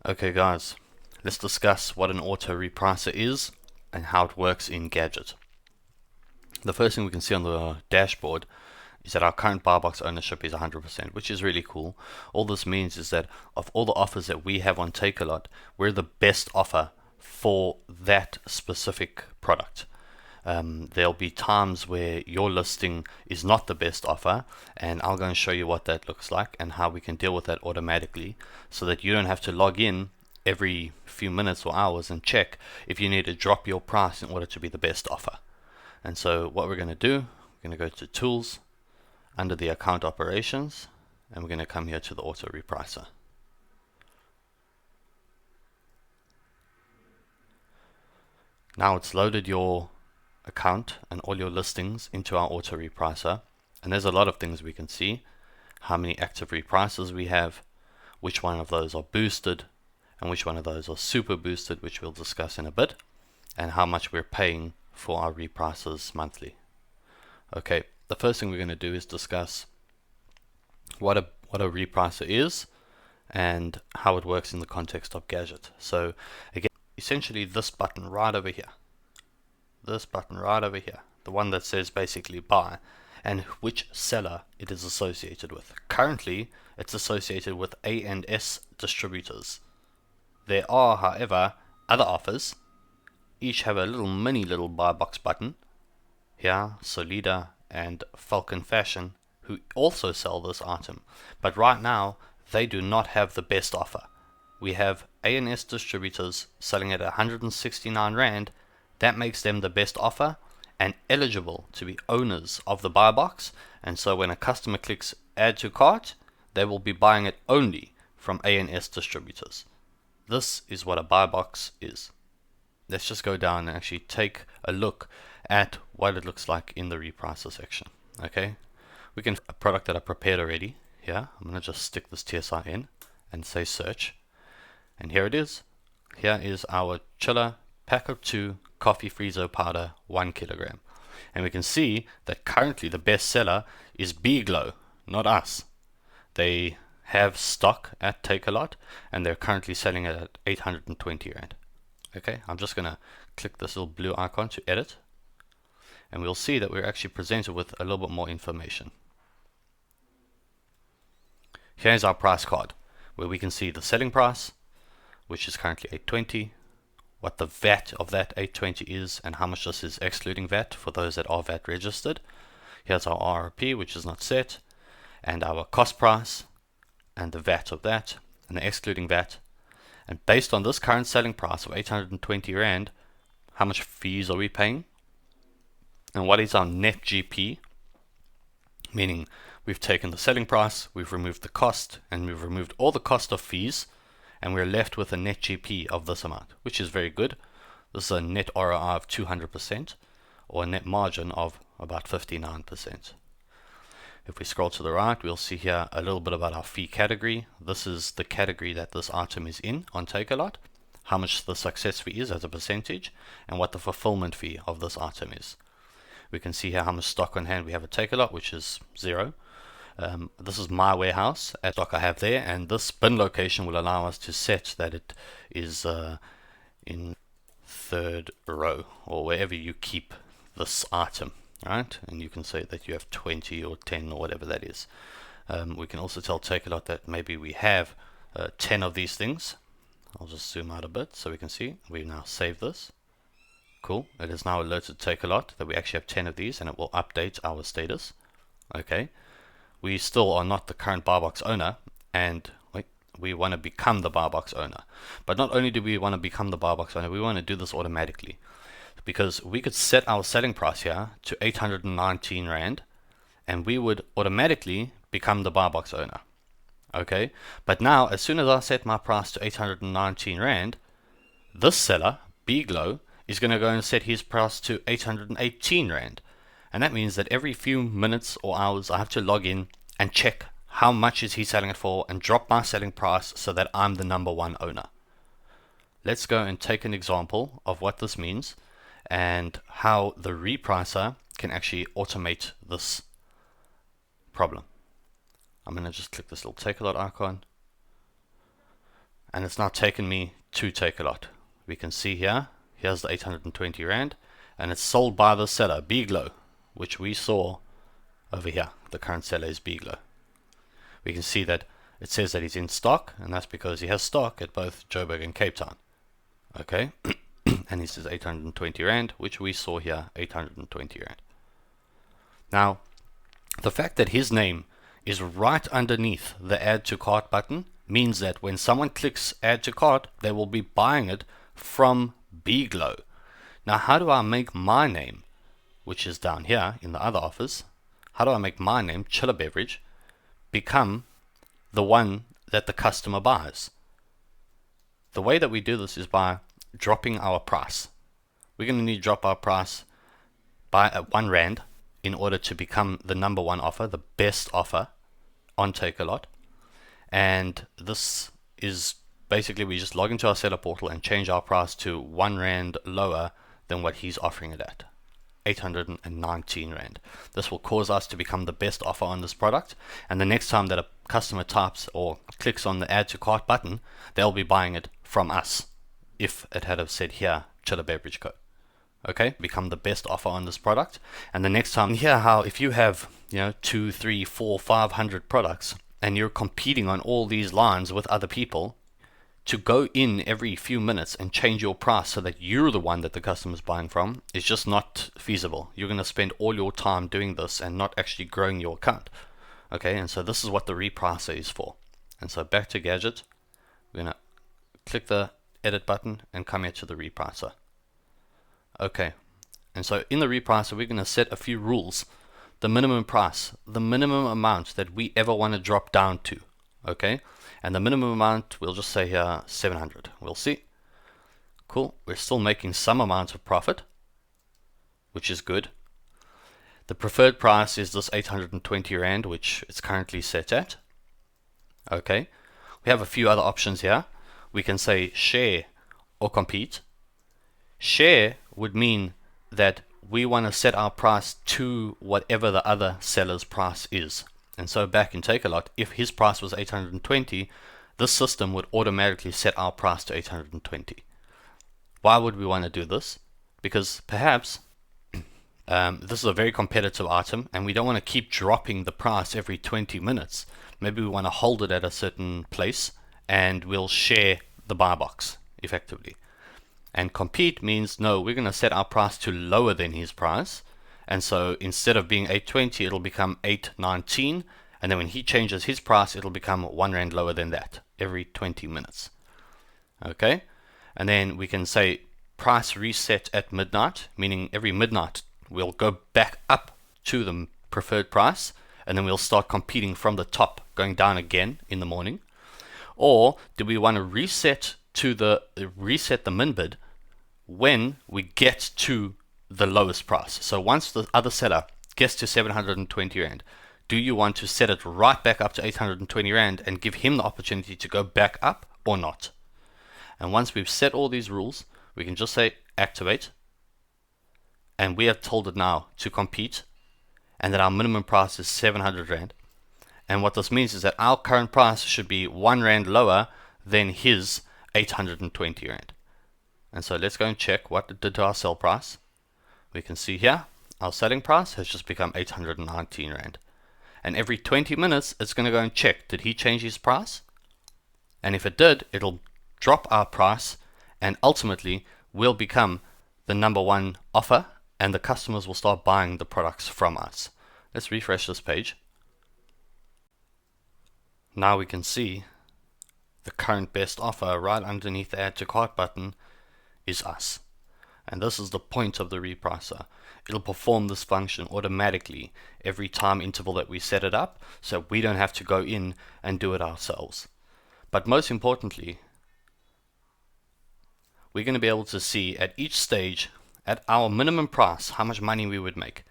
Okay guys, let's discuss what an auto repricer is and how it works in Gadget. The first thing we can see on the dashboard is that our current buy box ownership is 100%, which is really cool. All this means is that of all the offers that we have on Takealot, we're the best offer for that specific product. There'll be times where your listing is not the best offer, and I'll go and show you what that looks like and how we can deal with that automatically so that you don't have to log in every few minutes or hours and check if you need to drop your price in order to be the best offer. And so what we're going to do, we're going to go to Tools, under the Account Operations, and we're going to come here to the Auto Repricer. Now it's loaded your account and all your listings into our auto repricer, and there's a lot of things we can see: how many active repricers we have, which one of those are boosted and which one of those are super boosted, which we'll discuss in a bit, and how much we're paying for our repricers monthly. Okay, the first thing we're going to do is discuss what a repricer is and how it works in the context of Gadget. So again, essentially this button right over here, the one that says basically buy, and which seller it is associated with. Currently, it's associated with A&S distributors. There are, however, other offers. Each have a little buy box button. Here, Solida and Falcon Fashion, who also sell this item. But right now, they do not have the best offer. We have A&S distributors selling at 169 Rand. That makes them the best offer and eligible to be owners of the buy box, and so when a customer clicks add to cart, they will be buying it only from A&S distributors. This is what a buy box is. Let's just go down and actually take a look at what it looks like in the repricer section. Okay, we can a product that I prepared already. Here, I'm going to just stick this TSI in and say search, and here it is. Here is our chiller pack of 2 coffee freezer powder, 1 kilogram, and we can see that currently the best seller is Glow, not us. They have stock at Takealot and they're currently selling it at 820 Rand. Okay, I'm just gonna click this little blue icon to edit, and we'll see that we're actually presented with a little bit more information. Here's our price card, where we can see the selling price, which is currently 820, what the VAT of that 820 is, and how much this is excluding VAT for those that are VAT registered. Here's our RRP, which is not set, and our cost price, and the VAT of that, and the excluding VAT. And based on this current selling price of 820 Rand, how much fees are we paying? And what is our net GP? Meaning we've taken the selling price, we've removed the cost, and we've removed all the cost of fees, and we're left with a net GP of this amount, which is very good. This is a net ROI of 200%, or a net margin of about 59%. If we scroll to the right, we'll see here a little bit about our fee category. This is the category that this item is in on Takealot, how much the success fee is as a percentage, and what the fulfillment fee of this item is. We can see here how much stock on hand we have at Takealot, which is 0. This is my warehouse at stock I have there, and this bin location will allow us to set that it is in 3rd row, or wherever you keep this item, right? And you can say that you have 20 or 10 or whatever that is. We can also tell Takealot that maybe we have 10 of these things. I'll just zoom out a bit so we can see. We've now saved this. Cool. It is now alerted Takealot that we actually have 10 of these, and it will update our status. Okay. We still are not the current buy box owner, and we want to become the buy box owner. But not only do we want to become the buy box owner, we want to do this automatically, because we could set our selling price here to 819 Rand, and we would automatically become the buy box owner. Okay, but now as soon as I set my price to 819 Rand, this seller, Glow, is going to go and set his price to 818 Rand. And that means that every few minutes or hours I have to log in and check how much is he selling it for and drop my selling price so that I'm the number 1 owner. Let's go and take an example of what this means and how the repricer can actually automate this problem. I'm going to just click this little Takealot icon, and it's now taken me to Takealot. We can see here, here's the 820 Rand, and it's sold by the seller, Biglo, which we saw over here. The current seller is Biglo. We can see that it says that he's in stock, and that's because he has stock at both Joburg and Cape Town. Okay, and he says 820 Rand, which we saw here, 820 Rand. Now, the fact that his name is right underneath the add to cart button means that when someone clicks add to cart, they will be buying it from Biglo. Now, how do I make my name, which is down here in the other offers, how do I make my name, Chiller Beverage, become the one that the customer buys? The way that we do this is by dropping our price. We're going to need to drop our price by 1 Rand in order to become the number one offer, the best offer on Takealot. And this is basically, we just log into our seller portal and change our price to 1 Rand lower than what he's offering it at, 819 Rand. This will cause us to become the best offer on this product, and the next time that a customer types or clicks on the add to cart button, they'll be buying it from us if it had have said here Chiller Beverage Co. Okay, become the best offer on this product. And the next time, here how if you have 2, 3, 4, 500 products and you're competing on all these lines with other people, to go in every few minutes and change your price so that you're the one that the customer's buying from is just not feasible. You're going to spend all your time doing this and not actually growing your account. Okay, and so this is what the repricer is for. And so back to Gadget, we're going to click the edit button and come here to the repricer. Okay, and so in the repricer, we're going to set a few rules. The minimum price, the minimum amount that we ever want to drop down to. Okay, and the minimum amount, we'll just say here 700. We'll see. Cool, we're still making some amount of profit, which is good. The preferred price is this 820 Rand, which it's currently set at. Okay, we have a few other options here. We can say share or compete. Share would mean that we want to set our price to whatever the other seller's price is. And so back in Takealot, if his price was 820, this system would automatically set our price to 820. Why would we want to do this? Because perhaps this is a very competitive item and we don't want to keep dropping the price every 20 minutes. Maybe we want to hold it at a certain place and we'll share the buy box effectively. And compete means, no, we're going to set our price to lower than his price. And so instead of being 820, it'll become 819. And then when he changes his price, it'll become 1 Rand lower than that every 20 minutes. Okay. And then we can say price reset at midnight, meaning every midnight we'll go back up to the preferred price. And then we'll start competing from the top, going down again in the morning. Or do we want to reset the min bid when we get to the lowest price? So once the other seller gets to 720 Rand, do you want to set it right back up to 820 Rand and give him the opportunity to go back up or not? And once we've set all these rules, we can just say activate, and we have told it now to compete and that our minimum price is 700 Rand. And what this means is that our current price should be 1 Rand lower than his 820 Rand. And so let's go and check what it did to our sell price. We can see here our selling price has just become 819 Rand. And every 20 minutes it's going to go and check, did he change his price? And if it did, it'll drop our price and ultimately we'll become the number one offer and the customers will start buying the products from us. Let's refresh this page. Now we can see the current best offer right underneath the add to cart button is us. And this is the point of the repricer. It'll perform this function automatically every time interval that we set it up, so we don't have to go in and do it ourselves. But most importantly, we're going to be able to see at each stage, at our minimum price, how much money we would make.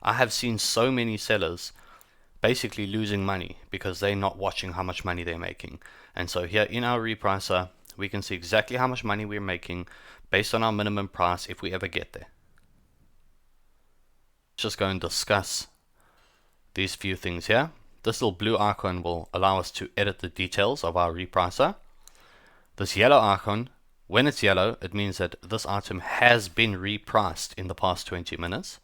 I have seen so many sellers basically losing money because they're not watching how much money they're making. And so here in our repricer, we can see exactly how much money we're making based on our minimum price if we ever get there. Let's just go and discuss these few things here. This little blue icon will allow us to edit the details of our repricer. This yellow icon, when it's yellow, it means that this item has been repriced in the past 20 minutes.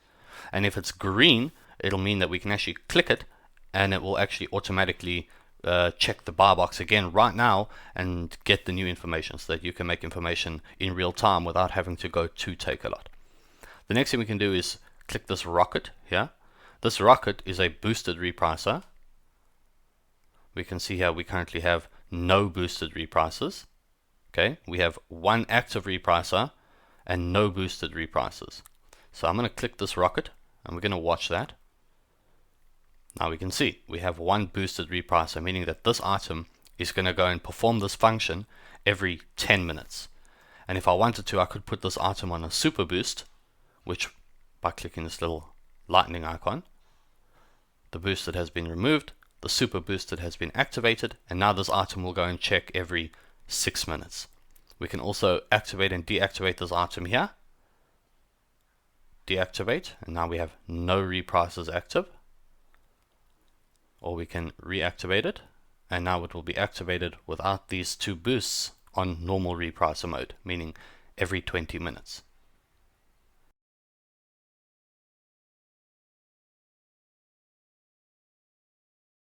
And if it's green, it'll mean that we can actually click it and it will actually automatically check the buy box again right now and get the new information so that you can make information in real time without having to go to Takealot. The next thing we can do is click this rocket here. This rocket is a boosted repricer. We can see here we currently have no boosted reprices. Okay, we have one active repricer and no boosted reprices. So I'm going to click this rocket and we're going to watch that. Now we can see we have one boosted repricer, meaning that this item is going to go and perform this function every 10 minutes. And if I wanted to, I could put this item on a super boost, which by clicking this little lightning icon, the boosted has been removed, the super boosted has been activated, and now this item will go and check every 6 minutes. We can also activate and deactivate this item here. Deactivate, and now we have no reprices active. Or we can reactivate it, and now it will be activated without these two boosts on normal repricer mode, meaning every 20 minutes.